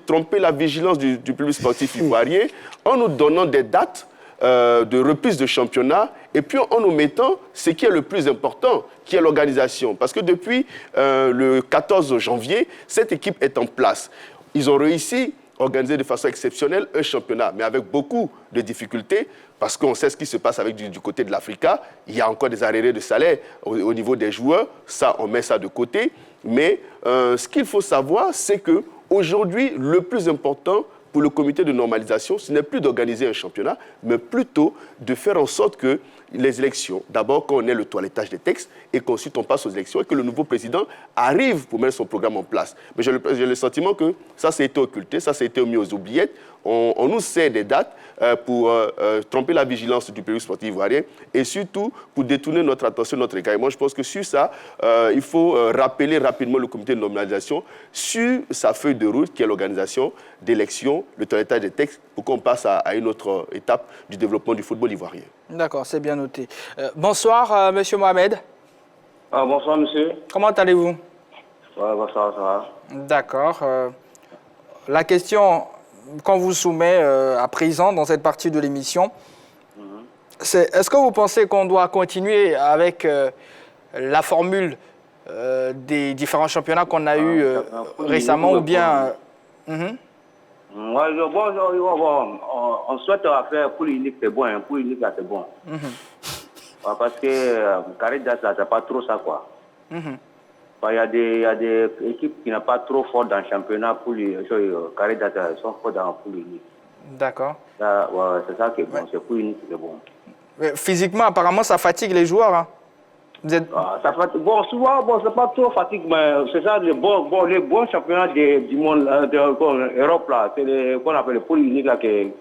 tromper la vigilance du public sportif ivoirien en nous donnant des dates de reprise de championnat et puis en nous mettant ce qui est le plus important, qui est l'organisation. Parce que depuis le 14 janvier, cette équipe est en place. Ils ont réussi organiser de façon exceptionnelle un championnat, mais avec beaucoup de difficultés, parce qu'on sait ce qui se passe avec du côté de l'Africa. Il y a encore des arriérés de salaire au niveau des joueurs. Ça, on met ça de côté. Mais ce qu'il faut savoir, c'est qu'aujourd'hui, le plus important pour le comité de normalisation, ce n'est plus d'organiser un championnat, mais plutôt de faire en sorte que les élections, d'abord qu'on ait le toilettage des textes et qu'ensuite on passe aux élections et que le nouveau président arrive pour mettre son programme en place. Mais j'ai le sentiment que ça s'est été occulté, ça s'est été mis aux oubliettes. On nous sert des dates pour tromper la vigilance du public sportif ivoirien et surtout pour détourner notre attention, notre égard. Et moi, je pense que sur ça, il faut rappeler rapidement le comité de normalisation sur sa feuille de route qui est l'organisation d'élections, le toilettage des textes pour qu'on passe à une autre étape du développement du football ivoirien. D'accord, c'est bien noté. Bonsoir, monsieur Mohamed. Bonsoir, monsieur. Comment allez-vous? Bonsoir, ça va. D'accord. La question qu'on vous soumet à présent dans cette partie de l'émission, c'est est-ce que vous pensez qu'on doit continuer avec la formule des différents championnats qu'on a eu récemment ou bien... On souhaite faire poule unique, c'est bon. Hein. Poule unique, c'est bon. Parce que Caridas, c'est pas trop ça, quoi. Il y a des équipes qui n'ont pas trop fort dans le championnat. Caridas, elles sont fortes dans la poule unique. D'accord. C'est ça qui est bon. C'est poule unique, c'est bon. Mais physiquement, apparemment, ça fatigue les joueurs. Hein. Ça fatigue. Bon, souvent, c'est pas trop fatigue, mais c'est ça, les bons championnats du monde, de l'Europe, là, c'est qu'on appelle les poules uniques, là, c'est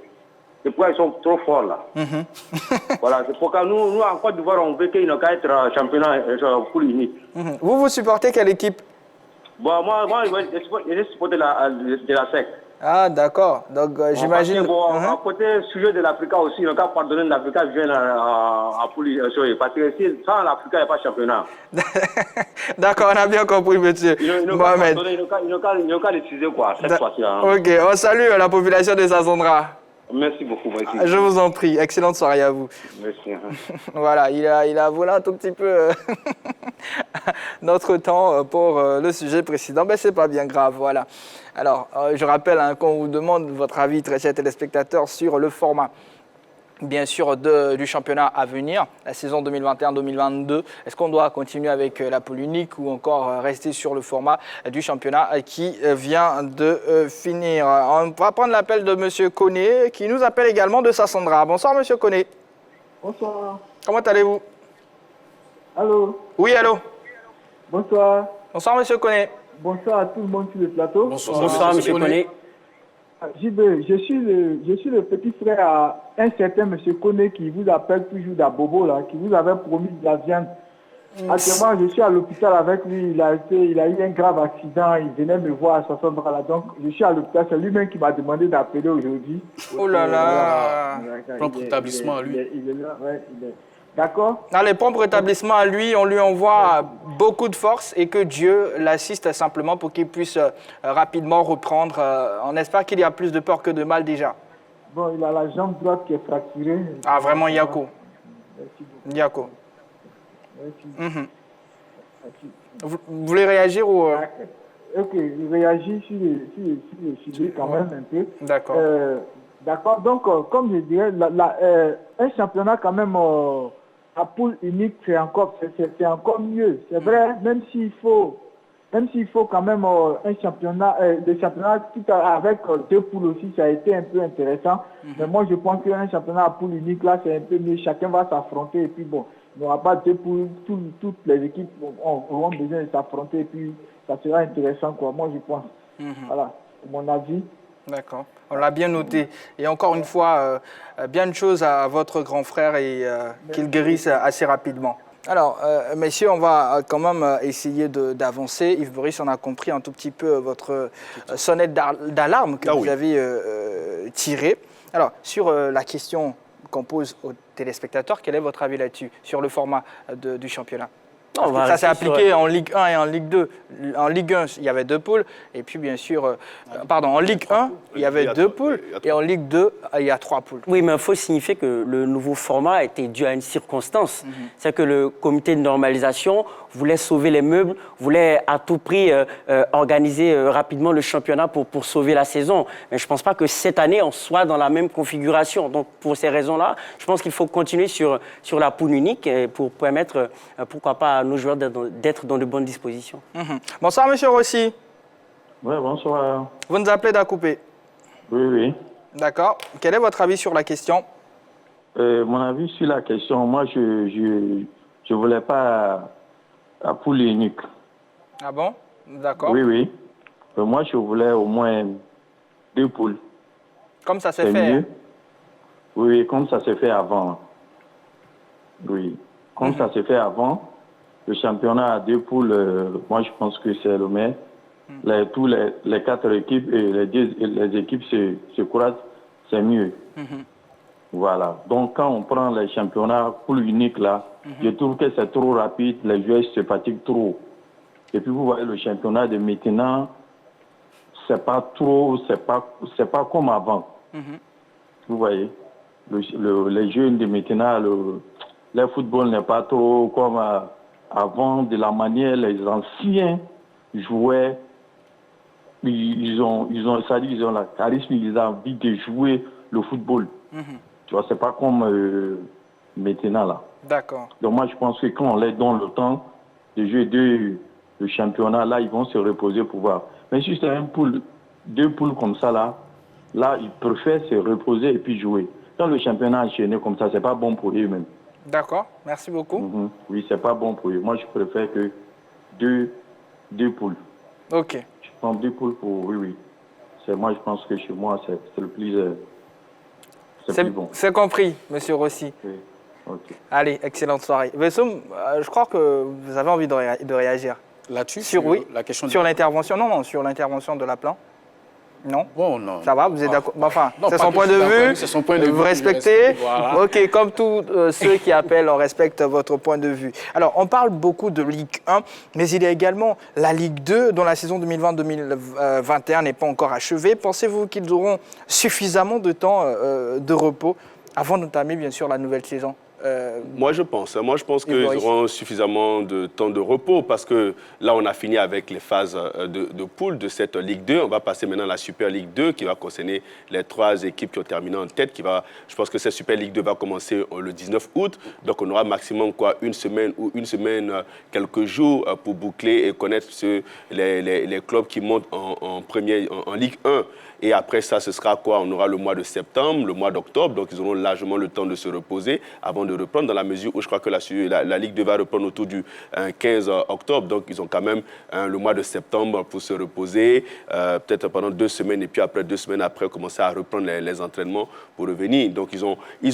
pourquoi ils sont trop forts, là. Voilà, c'est pourquoi nous, en Côte d'Ivoire, on veut qu'il n'y ait qu'à être championnat poule unique. Vous supportez quelle équipe? Bon, moi, je supporte de la SEC. Ah, d'accord. Donc, j'imagine... À côté sujet de l'Africa aussi, le cas pardonné de l'Africa vient à poulie. Parce que sans l'Africa, il n'y a pas de championnat. D'accord, on a bien compris, monsieur Mohamed. Il n'y a qu'à l'utiliser, quoi, cette fois-ci. Ok, on salue la population de Sazondra. Merci beaucoup. Merci. Je vous en prie. Excellente soirée à vous. Merci. Voilà, il a volé un tout petit peu notre temps pour le sujet précédent. Ben, c'est pas bien grave, voilà. Alors, je rappelle qu'on vous demande votre avis, très chers téléspectateurs, sur le format, bien sûr, du championnat à venir, la saison 2021-2022. Est-ce qu'on doit continuer avec la poule unique ou encore rester sur le format du championnat qui vient de finir? On va prendre l'appel de M. Koné, qui nous appelle également de Sassandra. Bonsoir, M. Koné. Bonsoir. Comment allez-vous? Allô? Oui, allô? Bonsoir. Bonsoir, M. Koné. Bonsoir à tout le monde sur le plateau. Bonsoir, M. Koné. JB, je suis le petit frère à un certain M. Koné qui vous appelle toujours d'Abobo, là, qui vous avait promis de la viande. Actuellement, je suis à l'hôpital avec lui. Il a eu un grave accident. Il venait me voir à 60 bras là. Donc, je suis à l'hôpital. C'est lui-même qui m'a demandé d'appeler aujourd'hui. Oh là là. Propre établissement à lui. Il est là, ouais, il est. D'accord. Allez, propre établissement à lui, on lui envoie beaucoup de force et que Dieu l'assiste simplement pour qu'il puisse rapidement reprendre. On espère qu'il y a plus de peur que de mal déjà. Bon, il a la jambe droite qui est fracturée. Ah, vraiment, Yako. Merci beaucoup. Yako. Merci. Vous voulez réagir ou... Ok, je réagis sur le sujet quand même un peu. D'accord. D'accord, donc comme je dirais, un championnat quand même... La poule unique, c'est encore mieux. C'est vrai, même s'il faut quand même un championnat, des championnats tout avec deux poules aussi, ça a été un peu intéressant. Mais moi, je pense qu'un championnat à poule unique, là, c'est un peu mieux. Chacun va s'affronter et puis bon, il n'y aura pas deux poules. Toutes les équipes auront besoin de s'affronter et puis ça sera intéressant, quoi. Moi, je pense. Voilà, c'est mon avis. D'accord, on l'a bien noté. Et encore une fois, bien de choses à votre grand frère et qu'il guérisse assez rapidement. Alors, messieurs, on va quand même essayer d'avancer. Yves Boris, on a compris un tout petit peu votre sonnette d'alarme que vous avez tirée. Alors, sur la question qu'on pose aux téléspectateurs, quel est votre avis là-dessus, sur le format du championnat? Ça s'est appliqué en Ligue 1 et en Ligue 2. En Ligue 1, il y avait deux poules. Et puis, bien sûr, en Ligue 1, il y avait deux poules. Et en Ligue 2, il y a trois poules. Oui, mais il faut signifier que le nouveau format était dû à une circonstance. C'est que le comité de normalisation voulait sauver les meubles, voulait à tout prix organiser rapidement le championnat pour sauver la saison. Mais je ne pense pas que cette année, on soit dans la même configuration. Donc, pour ces raisons-là, je pense qu'il faut continuer sur la poule unique pour permettre, pourquoi pas, à nos joueurs d'être dans de bonnes dispositions. Bonsoir, M. Rossi. Oui, bonsoir. Vous nous appelez d'Acoupé? Oui, oui. D'accord. Quel est votre avis sur la question? Mon avis sur la question, moi, je voulais pas la poule unique. Ah bon? D'accord. Oui, oui. Moi, je voulais au moins deux poules. Comme ça s'est fait? Mieux. Oui, comme ça s'est fait avant. Oui. Comme ça s'est fait avant. Le championnat à deux poules, moi je pense que c'est le meilleur. Les quatre équipes et les équipes se croisent, c'est mieux. Voilà. Donc quand on prend les championnats poule unique là, je trouve que c'est trop rapide, les joueurs se fatiguent trop. Et puis vous voyez le championnat de maintenant, c'est pas pas comme avant. Vous voyez, les jeunes de maintenant, le football n'est pas trop comme avant, de la manière les anciens jouaient. Ils ont la charisme, ils ont envie de jouer le football. Tu vois, c'est pas comme maintenant là. D'accord. Donc moi je pense que quand on leur donne le temps de jouer le championnat, là ils vont se reposer pour voir. Mais si c'est deux poules comme ça là ils préfèrent se reposer et puis jouer. Quand le championnat enchaîné comme ça, c'est pas bon pour eux-mêmes. D'accord, merci beaucoup. Oui, c'est pas bon pour eux. Moi, je préfère que deux poules. Ok. Je prends deux poules pour... Oui. Moi, je pense que chez moi, c'est le plus... c'est plus bon. C'est compris, M. Rossi. Oui. Ok. Allez, excellente soirée. Vessoum, je crois que vous avez envie de réagir. Là-dessus, sur la question sur l'intervention, non, sur l'intervention de Laplan. Non. Bon, non. Ça va, vous êtes d'accord? Enfin, Non, c'est pas son que point je de suis d'accord, vue. c'est son point de vue, Vous je respectez? respecte, voilà. Ok, comme tous ceux qui appellent, on respecte votre point de vue. Alors, on parle beaucoup de Ligue 1, mais il y a également la Ligue 2, dont la saison 2020-2021 n'est pas encore achevée. Pensez-vous qu'ils auront suffisamment de temps de repos avant d'entamer, bien sûr, la nouvelle saison? Moi, je pense qu'ils Boris. auront suffisamment de temps de repos parce que là, on a fini avec les phases de poule de cette Ligue 2. On va passer maintenant à la Super Ligue 2 qui va concerner les 3 équipes qui ont terminé en tête. Je pense que cette Super Ligue 2 va commencer le 19 août. Donc, on aura maximum une semaine ou quelques jours pour boucler et connaître les clubs qui montent en Ligue 1. Et après ça, ce sera quoi? On aura le mois de septembre, le mois d'octobre. Donc, ils auront largement le temps de se reposer avant de reprendre, dans la mesure où je crois que la Ligue 2 va reprendre autour du 15 octobre. Donc, ils ont quand même le mois de septembre pour se reposer, peut-être pendant 2 semaines. Et puis après, 2 semaines après, commencer à reprendre les entraînements pour revenir. Donc, ils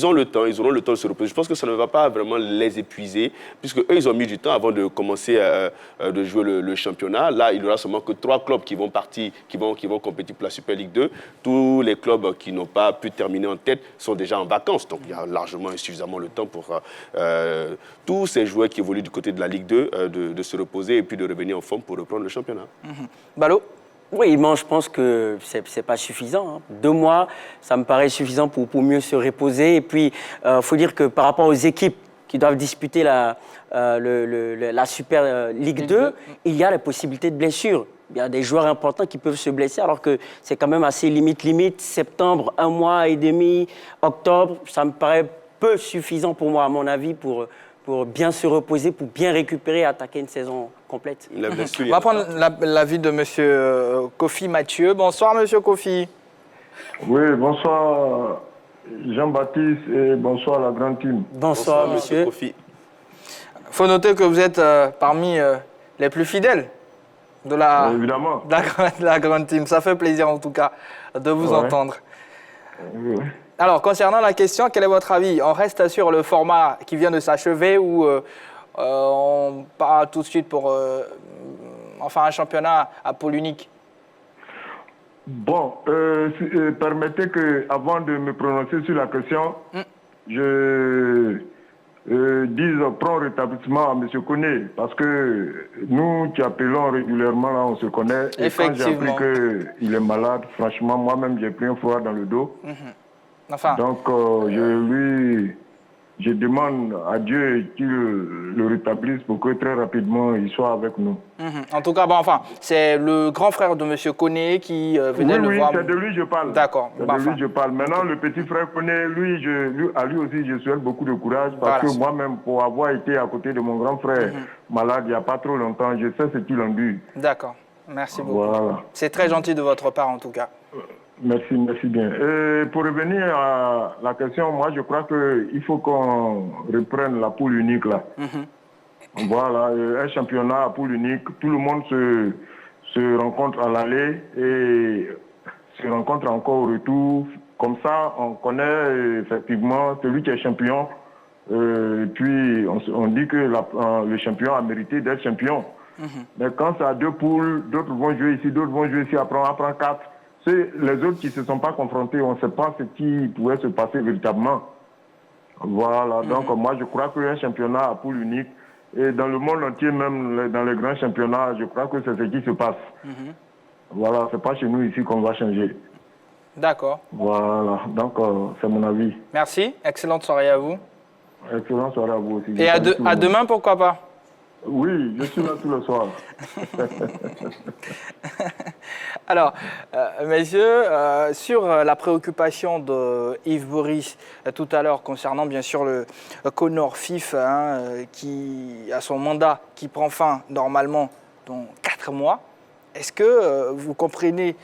ont le temps, ils auront le temps de se reposer. Je pense que ça ne va pas vraiment les épuiser, puisque eux, ils ont mis du temps avant de commencer de jouer le championnat. Là, il n'y aura seulement que 3 clubs qui vont compétir pour la Super Ligue 2. Tous les clubs qui n'ont pas pu terminer en tête sont déjà en vacances. Donc, il y a largement et suffisamment le temps pour tous ces joueurs qui évoluent du côté de la Ligue 2 de se reposer et puis de revenir en forme pour reprendre le championnat. Balo? Oui, moi je pense que c'est pas suffisant. 2 mois, ça me paraît suffisant pour mieux se reposer. Et puis, faut dire que par rapport aux équipes qui doivent disputer la Super Ligue 2, il y a la possibilité de blessures. Il y a des joueurs importants qui peuvent se blesser, alors que c'est quand même assez limite. Septembre, 1 mois et demi, octobre, ça me paraît peu suffisant pour moi, à mon avis, pour bien se reposer, pour bien récupérer et attaquer une saison complète. On va prendre l'avis de M. Kofi Mathieu. Bonsoir, M. Kofi. Oui, bonsoir Jean-Baptiste et bonsoir la grande team. Bonsoir, monsieur. Il faut noter que vous êtes parmi les plus fidèles de la grande team. Ça fait plaisir en tout cas de vous entendre. Oui. Alors, concernant la question, quel est votre avis? On reste sur le format qui vient de s'achever ou on part tout de suite pour un championnat à pôle unique? Bon, permettez que, avant de me prononcer sur la question, je dise prompt rétablissement à M. Koné, parce que nous qui appelons régulièrement, là, on se connaît. Et quand j'ai appris qu'il est malade, franchement, moi-même, j'ai pris un froid dans le dos. Donc, je demande à Dieu qu'il le rétablisse pour que très rapidement, il soit avec nous. En tout cas, c'est le grand frère de M. Koné qui venait le voir. Oui, c'est de lui que je parle. D'accord. C'est de lui que je parle. Maintenant, le petit frère Koné, à lui aussi, je souhaite beaucoup de courage parce que moi-même, pour avoir été à côté de mon grand frère malade il n'y a pas trop longtemps, je sais ce qu'il endure. D'accord. Merci beaucoup. Voilà. C'est très gentil de votre part, en tout cas. Merci bien. Et pour revenir à la question, moi je crois qu'il faut qu'on reprenne la poule unique là. Voilà, un championnat à poule unique, tout le monde se rencontre à l'aller et se rencontre encore au retour. Comme ça, on connaît effectivement celui qui est champion. Et puis on dit que le champion a mérité d'être champion. Mais quand c'est à 2 poules, d'autres vont jouer ici, d'autres vont jouer ici, après on apprend 4. C'est les autres qui ne se sont pas confrontés, on ne sait pas ce qui pouvait se passer véritablement. Voilà, donc moi je crois qu'un championnat à poule unique, et dans le monde entier, même dans les grands championnats, je crois que c'est ce qui se passe. Voilà, ce n'est pas chez nous ici qu'on va changer. D'accord. Voilà, donc c'est mon avis. Merci, excellente soirée à vous. Excellente soirée à vous aussi. Et à demain, pourquoi pas? Oui, je suis là tout le soir. Alors, messieurs, sur la préoccupation de Yves Boris tout à l'heure concernant bien sûr le Connor FIF qui a son mandat qui prend fin normalement dans 4 mois, est-ce que vous comprenez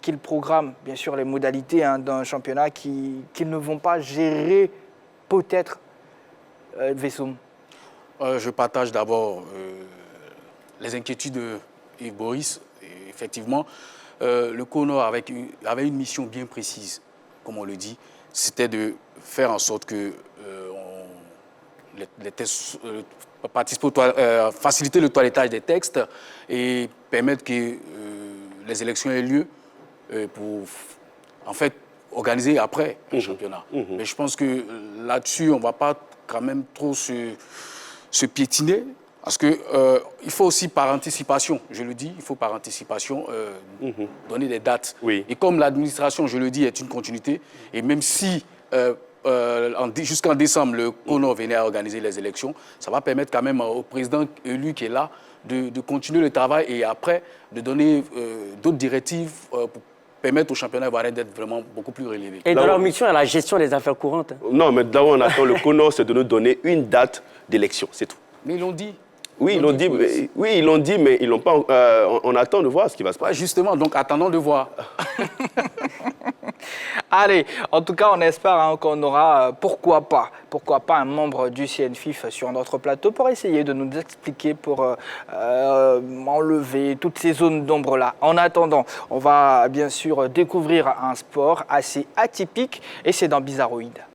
qu'il programme bien sûr les modalités d'un championnat qu'ils ne vont pas gérer peut-être Vessoum? Je partage d'abord les inquiétudes de Yves Boris. Et effectivement, le Connor avait une mission bien précise, comme on le dit. C'était de faire en sorte que les tests faciliter le toilettage des textes et permettre que les élections aient lieu pour, en fait, organiser après un championnat. Mais je pense que là-dessus, on ne va pas quand même trop se piétiner. Parce qu'il il faut aussi par anticipation, je le dis, il faut par anticipation donner des dates. Et comme l'administration, je le dis, est une continuité, et même si jusqu'en décembre, le CONO venait à organiser les élections, ça va permettre quand même au président élu qui est là de continuer le travail et après de donner d'autres directives pour permettre au championnat ivoirien d'être vraiment beaucoup plus relevé. Et dans leur mission, il y a la gestion des affaires courantes. Non, mais là où on attend le CONO, c'est de nous donner une date d'élection, c'est tout. Mais ils l'ont dit. Oui, ils l'ont dit, mais ils l'ont pas. On attend de voir ce qui va se passer. Justement, donc attendons de voir. Allez, en tout cas, on espère qu'on aura, pourquoi pas un membre du CNFIF sur notre plateau pour essayer de nous expliquer, pour enlever toutes ces zones d'ombre-là. En attendant, on va bien sûr découvrir un sport assez atypique et c'est dans Bizarroïde.